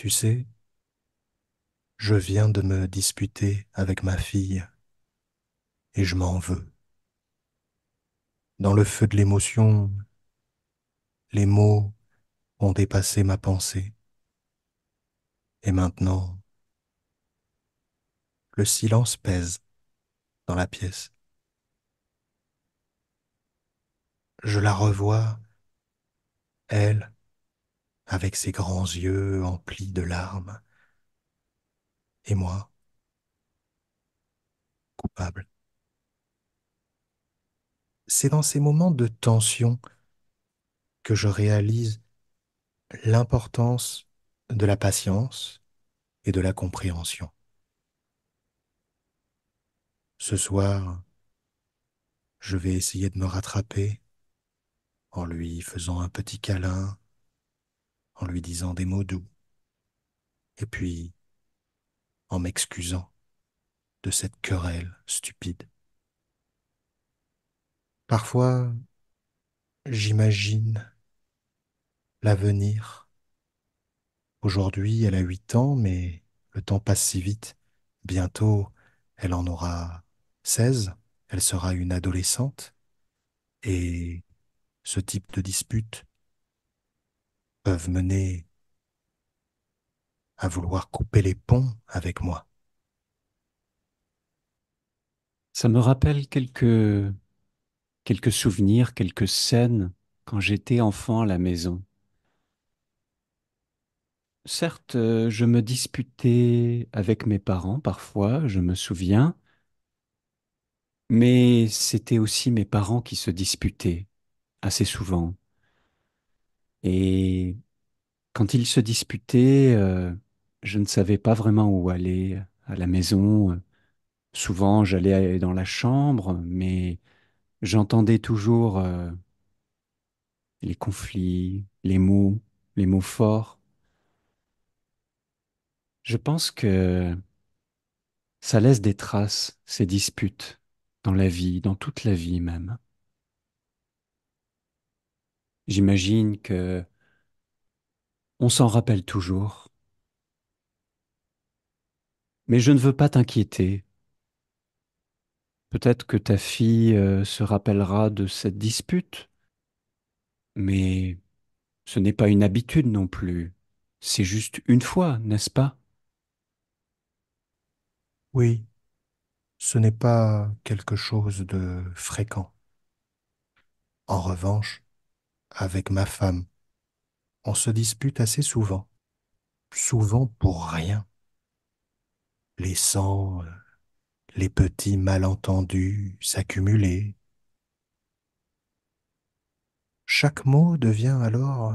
Tu sais, je viens de me disputer avec ma fille et je m'en veux. Dans le feu de l'émotion, les mots ont dépassé ma pensée. Et maintenant, le silence pèse dans la pièce. Je la revois, elle, avec ses grands yeux emplis de larmes, et moi, coupable. C'est dans ces moments de tension que je réalise l'importance de la patience et de la compréhension. Ce soir, je vais essayer de me rattraper en lui faisant un petit câlin, en lui disant des mots doux, et puis en m'excusant de cette querelle stupide. Parfois, j'imagine l'avenir. Aujourd'hui, elle a 8 ans, mais le temps passe si vite. Bientôt, elle en aura 16. Elle sera une adolescente, et ce type de disputes peuvent mener à vouloir couper les ponts avec moi. Ça me rappelle quelques souvenirs, quelques scènes quand j'étais enfant à la maison. Certes, je me disputais avec mes parents parfois, je me souviens, mais c'était aussi mes parents qui se disputaient assez souvent. Et quand ils se disputaient, je ne savais pas vraiment où aller à la maison. Souvent, j'allais dans la chambre, mais j'entendais toujours les conflits, les mots forts. Je pense que ça laisse des traces, ces disputes, dans la vie, dans toute la vie même. J'imagine que on s'en rappelle toujours, mais je ne veux pas t'inquiéter. Peut-être que ta fille se rappellera de cette dispute, mais ce n'est pas une habitude non plus. C'est juste une fois, n'est-ce pas? Oui, ce n'est pas quelque chose de fréquent. En revanche, avec ma femme, on se dispute assez souvent, souvent pour rien, laissant les petits malentendus s'accumuler. Chaque mot devient alors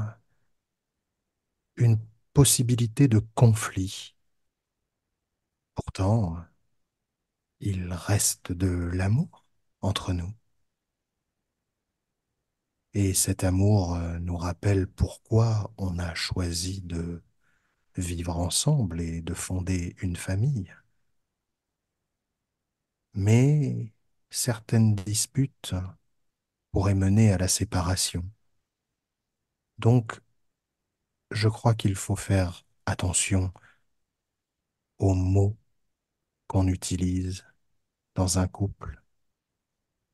une possibilité de conflit. Pourtant, il reste de l'amour entre nous. Et cet amour nous rappelle pourquoi on a choisi de vivre ensemble et de fonder une famille. Mais certaines disputes pourraient mener à la séparation. Donc, je crois qu'il faut faire attention aux mots qu'on utilise dans un couple.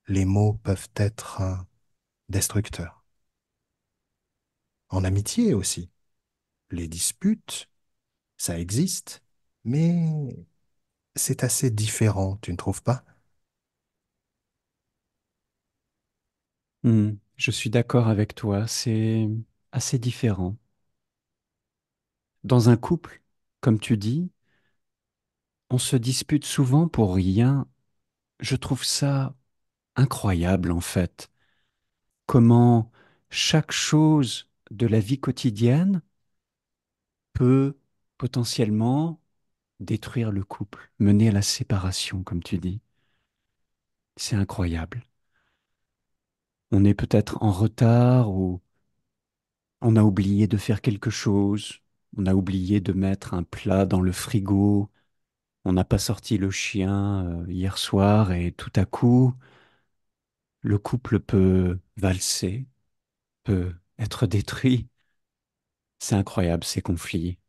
Les mots peuvent être destructeurs. En amitié aussi. Les disputes, ça existe, mais c'est assez différent, tu ne trouves pas? Je suis d'accord avec toi, c'est assez différent. Dans un couple, comme tu dis, on se dispute souvent pour rien. Je trouve ça incroyable en fait. Comment chaque chose de la vie quotidienne peut potentiellement détruire le couple, mener à la séparation, comme tu dis. C'est incroyable. On est peut-être en retard ou on a oublié de faire quelque chose, on a oublié de mettre un plat dans le frigo, on n'a pas sorti le chien hier soir et tout à coup, le couple peut valser, peut être détruit. C'est incroyable ces conflits.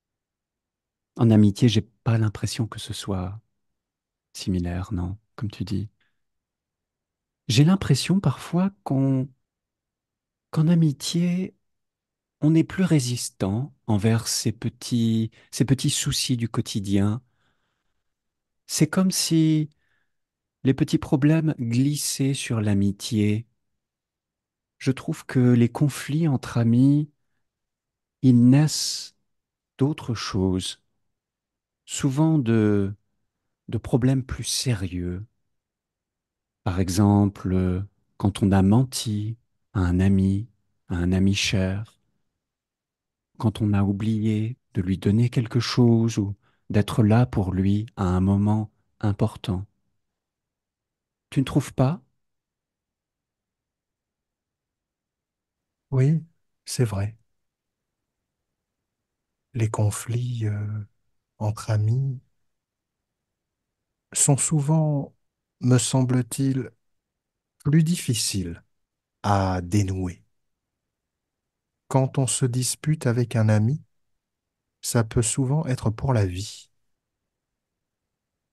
En amitié, j'ai pas l'impression que ce soit similaire, non, comme tu dis. J'ai l'impression parfois qu'en amitié, on est plus résistant envers ces petits soucis du quotidien. C'est comme si les petits problèmes glissaient sur l'amitié. Je trouve que les conflits entre amis, ils naissent d'autres choses, souvent de problèmes plus sérieux. Par exemple, quand on a menti à un ami cher, quand on a oublié de lui donner quelque chose ou d'être là pour lui à un moment important. Tu ne trouves pas? Oui, c'est vrai. Les conflits entre amis sont souvent, me semble-t-il, plus difficiles à dénouer. Quand on se dispute avec un ami, ça peut souvent être pour la vie.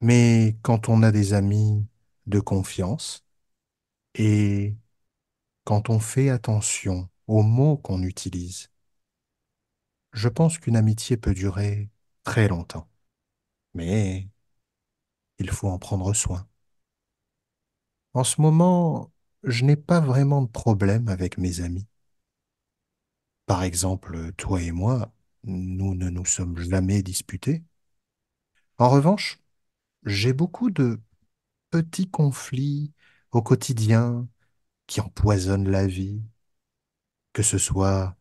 Mais quand on a des amis de confiance et quand on fait attention aux mots qu'on utilise, je pense qu'une amitié peut durer très longtemps. Mais il faut en prendre soin. En ce moment, je n'ai pas vraiment de problème avec mes amis. Par exemple, toi et moi, nous ne nous sommes jamais disputés. En revanche, j'ai beaucoup de petits conflits au quotidien qui empoisonnent la vie, que ce soit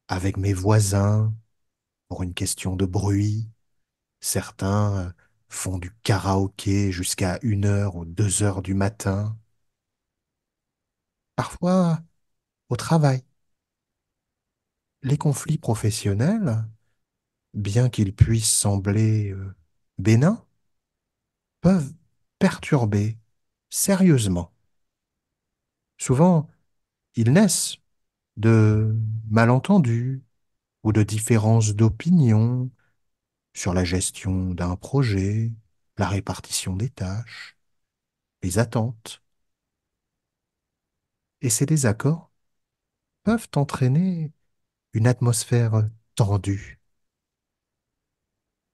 avec mes voisins pour une question de bruit. Certains font du karaoké jusqu'à 1 heure ou 2 heures du matin. Parfois, au travail. Les conflits professionnels, bien qu'ils puissent sembler bénins, peuvent perturber sérieusement. Souvent, ils naissent de malentendus ou de différences d'opinion sur la gestion d'un projet, la répartition des tâches, les attentes. Et ces désaccords peuvent entraîner une atmosphère tendue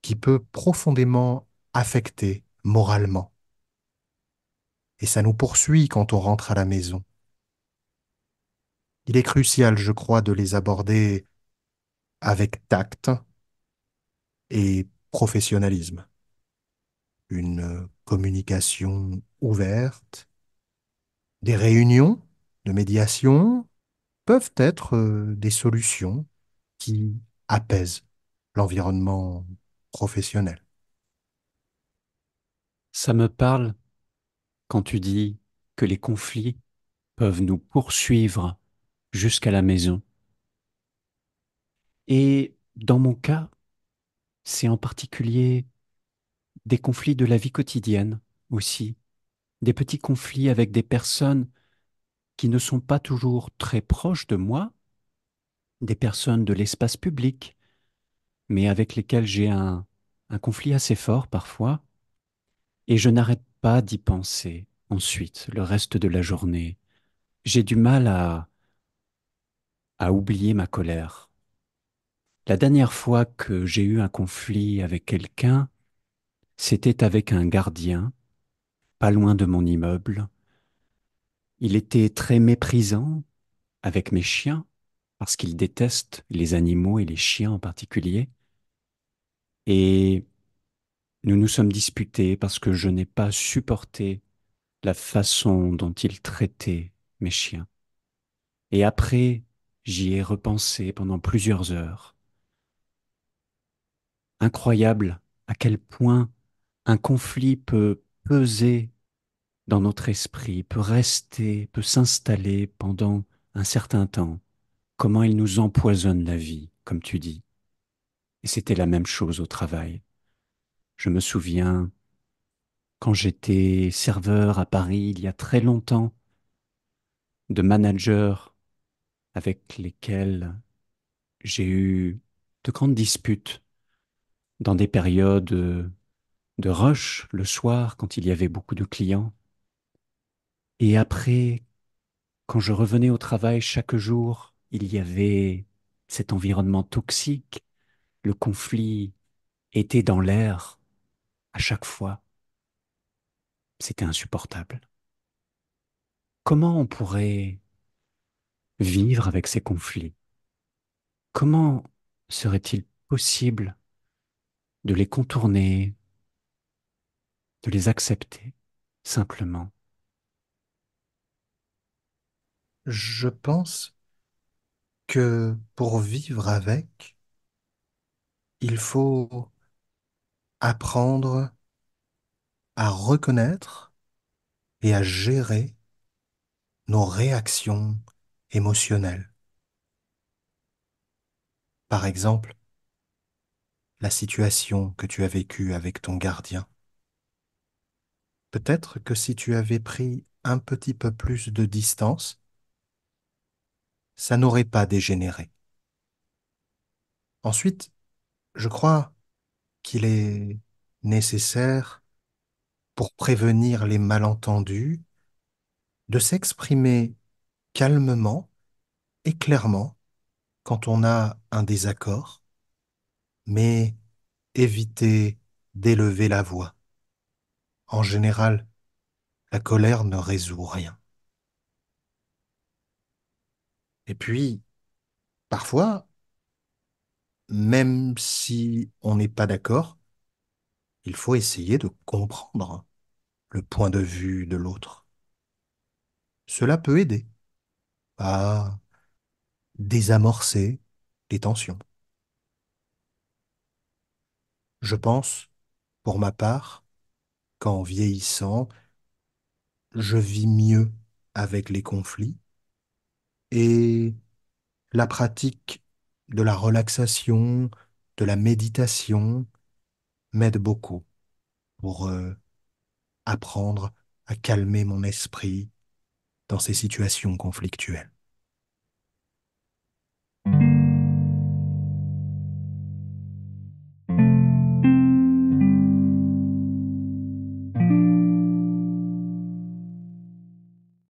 qui peut profondément affecter moralement. Et ça nous poursuit quand on rentre à la maison. Il est crucial, je crois, de les aborder avec tact et professionnalisme. Une communication ouverte, des réunions de médiation peuvent être des solutions qui apaisent l'environnement professionnel. Ça me parle quand tu dis que les conflits peuvent nous poursuivre jusqu'à la maison. Et dans mon cas, c'est en particulier des conflits de la vie quotidienne aussi, des petits conflits avec des personnes qui ne sont pas toujours très proches de moi, des personnes de l'espace public, mais avec lesquelles j'ai un conflit assez fort parfois, et je n'arrête pas d'y penser ensuite, le reste de la journée. J'ai du mal à oublier ma colère. La dernière fois que j'ai eu un conflit avec quelqu'un, c'était avec un gardien, pas loin de mon immeuble. Il était très méprisant avec mes chiens, parce qu'il déteste les animaux et les chiens en particulier. Et nous nous sommes disputés parce que je n'ai pas supporté la façon dont il traitait mes chiens. Et après, j'y ai repensé pendant plusieurs heures. Incroyable à quel point un conflit peut peser dans notre esprit, peut rester, peut s'installer pendant un certain temps. Comment il nous empoisonne la vie, comme tu dis. Et c'était la même chose au travail. Je me souviens, quand j'étais serveur à Paris il y a très longtemps, de managers avec lesquels j'ai eu de grandes disputes dans des périodes de rush le soir quand il y avait beaucoup de clients. Et après, quand je revenais au travail chaque jour, il y avait cet environnement toxique. Le conflit était dans l'air à chaque fois. C'était insupportable. Comment on pourrait vivre avec ces conflits? Comment serait-il possible de les contourner, de les accepter simplement? Je pense que pour vivre avec, il faut apprendre à reconnaître et à gérer nos réactions émotionnelles. Par exemple, la situation que tu as vécue avec ton gardien. Peut-être que si tu avais pris un petit peu plus de distance, ça n'aurait pas dégénéré. Ensuite, je crois qu'il est nécessaire, pour prévenir les malentendus, de s'exprimer calmement et clairement quand on a un désaccord, mais éviter d'élever la voix. En général, la colère ne résout rien. Et puis, parfois, même si on n'est pas d'accord, il faut essayer de comprendre le point de vue de l'autre. Cela peut aider à désamorcer les tensions. Je pense, pour ma part, qu'en vieillissant, je vis mieux avec les conflits et la pratique de la relaxation, de la méditation m'aide beaucoup pour apprendre à calmer mon esprit dans ces situations conflictuelles.